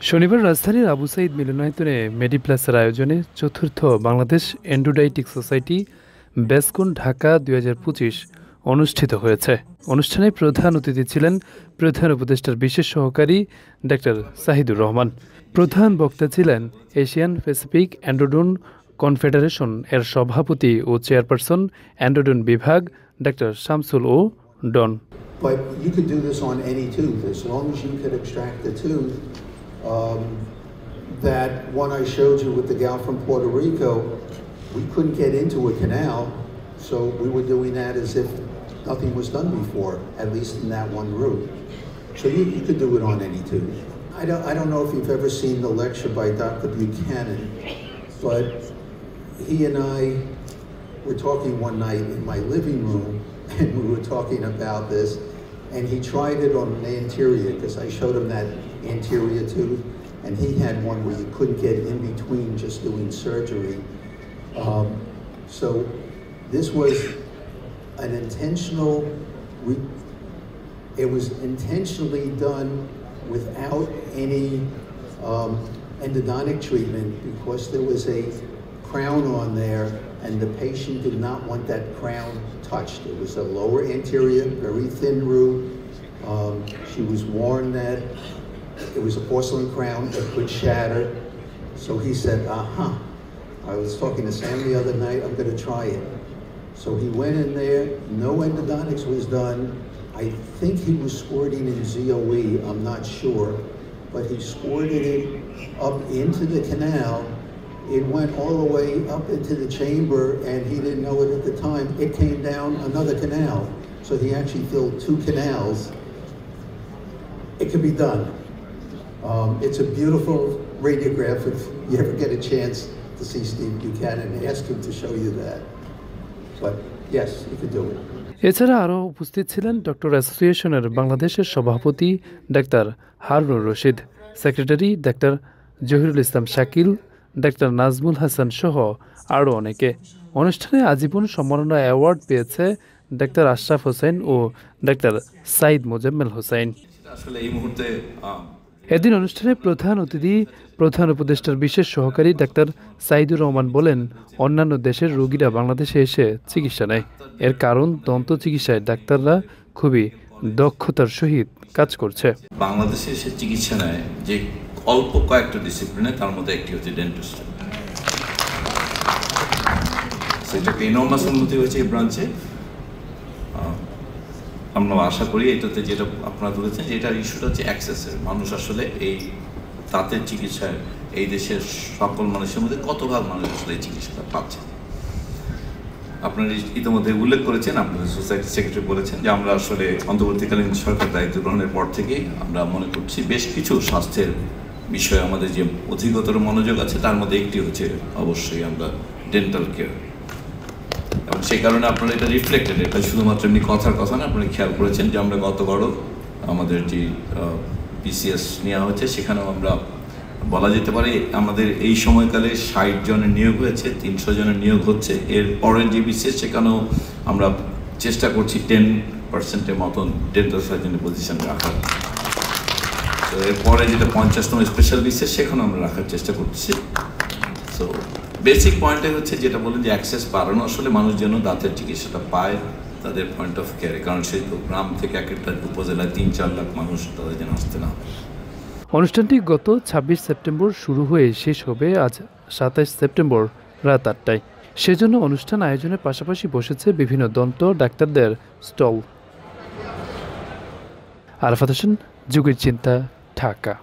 শনিবার রাজধানীর আবু সাঈদ মিলনায়তনে মেডিপ্লাসের আয়োজনে চতুর্থ বাংলাদেশ এন্ডোডাইটিক সোসাইটি বেসকুন ঢাকা ২০২৫ অনুষ্ঠিত হয়েছে। অনুষ্ঠানে প্রধান অতিথি ছিলেন প্রধান উপদেষ্টার বিশেষ সহকারী ডাক্তার সাহিদুর রহমান। প্রধান বক্তা ছিলেন এশিয়ান প্যাসিফিক এন্ডোডন কনফেডারেশন এর সভাপতি ও চেয়ারপারসন এন্ডোডন বিভাগ ডাক্তার শামসুল ও ডন। But you could do this on any tooth as long as you could extract the tooth. That one I showed you with the gal from Puerto Rico, we couldn't get into a canal, so we were doing that as if nothing was done before, at least in that one route. So you could do it on any tooth. I don't know if you've ever seen the lecture by Dr. Buchanan, but he and I were talking one night in my living room, and we were talking about this, and he tried it on an anterior, because I showed him that anterior tooth, and he had one where you couldn't get in between just doing surgery. So this was an it was intentionally done without any endodontic treatment, because there was a crown on there and the patient did not want that crown touched. It was a lower anterior, very thin root. She was warned that it was a porcelain crown that could shatter. So he said, I was talking to Sam the other night, I'm gonna try it. So he went in there, no endodontics was done. I think he was squirting in ZOE, I'm not sure, but he squirted it up into the canal. It went all the way up into the chamber, and he didn't know it at the time. It came down another canal. So he actually filled 2 canals. It can be done. It's a beautiful radiograph. If you ever get a chance to see Steve Buchanan, ask him to show you that. But yes, you can do it. এছাড়া আরও উপস্থিত ছিলেন doctor অ্যাসোসিয়েশনের বাংলাদেশের সভাপতি ডাক্তার Harunur Rashid, secretary ডাক্তার জহিরুল ইসলাম শাকিল, ডাক্তার নাজমুল হাসান সহ আরও অনেকে। অনুষ্ঠানে আজীবন সম্মাননা অ্যাওয়ার্ড পেয়েছে ডাক্তার আশরাফ হোসেন ও ডাক্তার সাইদ মোজাম্মেল হোসেন। এদিন অনুষ্ঠানে প্রধান অতিথি প্রধান উপদেষ্টার বিশেষ সহকারী ডাক্তার সাইদুর রহমান বলেন, অন্যান্য দেশের রোগীরা বাংলাদেশে এসে চিকিৎসা নেয়। এর কারণ দন্ত চিকিৎসায় ডাক্তাররা খুবই দক্ষতার সহিত কাজ করছে। বাংলাদেশে এসে চিকিৎসা নেয় যে অল্প কয়েকটা ডিসিপ্লিনে, তার মধ্যে একটি হচ্ছে ডেন্টিস্ট্রি। সেটাকে ইনর্মাস উন্নতি হয়েছে এই ব্রাঞ্চে। আমরা আশা করি এটাতে যেটা আপনারা বলেছেন যে এটার ইস্যুটা হচ্ছে অ্যাক্সেসের। মানুষ আসলে এই দাঁতের চিকিৎসায় এই দেশের সকল মানুষের মধ্যে কত ভাগ মানুষ আসলে এই চিকিৎসাটা পাচ্ছে। আপনারা ইতিমধ্যে উল্লেখ করেছেন, আপনাদের সোসাইটি সেক্রেটারি বলেছেন যে আমরা আসলে অন্তর্বর্তীকালীন সরকার দায়িত্ব গ্রহণের পর থেকেই আমরা মনে করছি বেশ কিছু স্বাস্থ্যের বিষয়ে আমাদের যে অধিকতর মনোযোগ আছে, তার মধ্যে একটি হচ্ছে অবশ্যই আমরা ডেন্টাল কেয়ার। এবং সেই কারণে আপনারা এটা রিফ্লেক্টেড, এটা শুধুমাত্র এমনি কথার কথা না, আপনারা খেয়াল করেছেন যে আমরা গতবারও আমাদের যে পিসিএস নেওয়া হয়েছে সেখানেও আমরা বলা যেতে পারে আমাদের এই সময়কালে 60 জনের নিয়োগ হয়েছে, 300 জনের নিয়োগ হচ্ছে। এর পরের যে বিসিএস সেখানেও আমরা চেষ্টা করছি 10% মতন ডেন্টাল সার্জনের পজিশন রাখার। তো এরপরে যেটা 50তম স্পেশাল বিসিএস সেখানেও আমরা রাখার চেষ্টা করছি। সো বেসিক পয়েন্টে হচ্ছে যেটা বলেন যে অ্যাক্সেস বাড়ানো, আসলে মানুষ যেন দাঁতের চিকিৎসাটা পায় তাদের পয়েন্ট অফ কেয়ারে, কারণ সেই গ্রাম থেকে এক একটা উপজেলায় 3-4 লাখ মানুষ তাদের যেন আসতে না। অনুষ্ঠানটি গত 26 সেপ্টেম্বর শুরু হয়ে শেষ হবে আজ 27 সেপ্টেম্বর রাত 8টায়। সেজন্য অনুষ্ঠান আয়োজনের পাশাপাশি বসেছে বিভিন্ন দন্ত ডাক্তারদের স্টল। আরাফাত হোসেন, যুগের চিন্তা, ঢাকা।